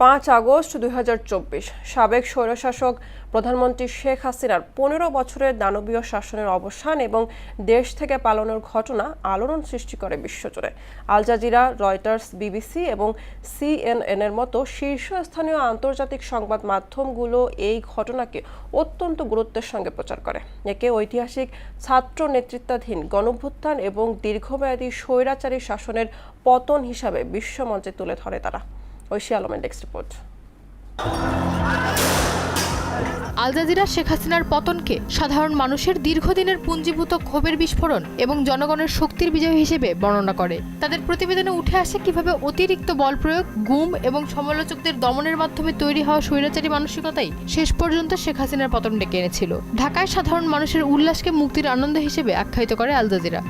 5 August 2024 সাবেক স্বৈরশাসক প্রধানমন্ত্রী শেখ হাসিনার 15 বছরের দানবীয় শাসনের অবসান এবং দেশ থেকে পালানোর ঘটনা আলোড়ন সৃষ্টি করে বিশ্বজুড়ে। আল জাজিরা, রয়টার্স, বিবিসি এবং সিএনএনের মতো শীর্ষস্থানীয় আন্তর্জাতিক সংবাদ মাধ্যমগুলো এই ঘটনাকে অত্যন্ত গুরুত্বের সঙ্গে প্রচার করে। একে ঐতিহাসিক ছাত্র নেতৃত্বাধীন গণঅভ্যুত্থান এবং দীর্ঘমেয়াদী স্বৈরাচারী শাসনের পতন হিসাবে বিশ্বমঞ্চে তুলে ধরে তারা। ঐশী আলমের desk report. Al Jazeera Sheikh হাসিনার পতনকে সাধারণ মানুষের দীর্ঘদিনের পুঞ্জীভূত ক্ষোভের বিস্ফোরণ এবং জনগণের শক্তির বিজয় হিসেবে বর্ণনা করে। তাদের প্রতিবেদনে উঠে আসে কিভাবে অতিরিক্ত বল প্রয়োগ, গুম এবং সমালোচকদের দমনের মাধ্যমে তৈরি হওয়া স্বৈরাচারী মানসিকতাই শেষ পর্যন্ত শেখ হাসিনার পতন ডেকে এনেছিল। ঢাকায় সাধারণ মানুষের উল্লাসকে মুক্তির আনন্দ হিসেবে আখ্যায়িত করে আল জাজিরা।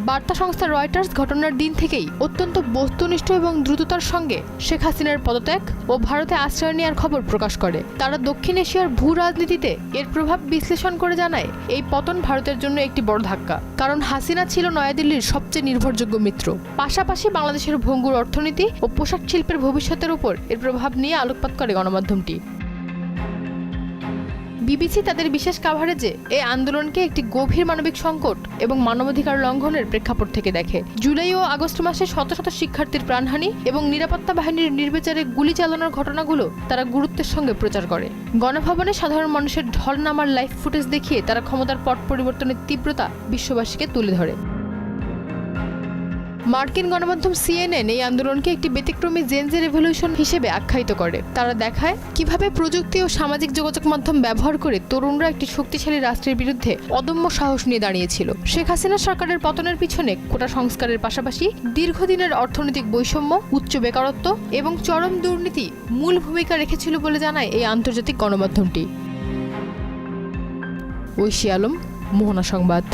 বার্তা সংস্থা রয়টার্স ঘটনার দিন থেকেই অত্যন্ত বস্তুনিষ্ঠ এবং দ্রুততার সঙ্গে শেখ হাসিনার পদত্যাগ ও ভারতে আশ্রয় নেওয়ার খবর প্রকাশ করে। তারা দক্ষিণ এশিয়ার ভূ রাজনীতিতে এর প্রভাব বিশ্লেষণ করে জানায়, এই পতন ভারতের জন্য একটি বড় ধাক্কা, কারণ হাসিনা ছিল নয়াদিল্লির সবচেয়ে নির্ভরযোগ্য মিত্র। পাশাপাশি বাংলাদেশের ভঙ্গুর অর্থনীতি ও পোশাক শিল্পের ভবিষ্যতের উপর এর প্রভাব নিয়ে আলোকপাত করে গণমাধ্যমটি। বিবিসি তাদের বিশেষ কাভারেজে এই আন্দোলনকে একটি গভীর মানবিক সংকট এবং মানবাধিকার লঙ্ঘনের প্রেক্ষাপট থেকে দেখে। জুলাই ও আগস্ট মাসে শত শত শিক্ষার্থীর প্রাণহানি এবং নিরাপত্তা বাহিনীর নির্বিচারে গুলি চালানোর ঘটনাগুলো তারা গুরুত্বের সঙ্গে প্রচার করে। গণভবনে সাধারণ মানুষের ঢল নামার লাইভ ফুটেজ দেখিয়ে তারা ক্ষমতার পট পরিবর্তনের তীব্রতা বিশ্ববাসীকে তুলে ধরে। মার্কিন গণমাধ্যম সিএনএন এই আন্দোলনকে একটি ব্যতিক্রমী জেনজি রেভলিউশন হিসেবে আখ্যায়িত করে। তারা দেখায় কিভাবে প্রযুক্তি ও সামাজিক যোগাযোগ মাধ্যম ব্যবহার করে তরুণরা একটি শক্তিশালী রাষ্ট্রের বিরুদ্ধে অদম্য সাহস নিয়ে দাঁড়িয়েছিল। শেখ হাসিনা সরকারের পতনের পিছনে কোটা সংস্কারের পাশাপাশি দীর্ঘদিনের অর্থনৈতিক বৈষম্য, উচ্চ বেকারত্ব এবং চরম দুর্নীতি মূল ভূমিকা রেখেছিল বলে জানায় এই আন্তর্জাতিক গণমাধ্যমটি। ঐশী আলম, মোহনা সংবাদ।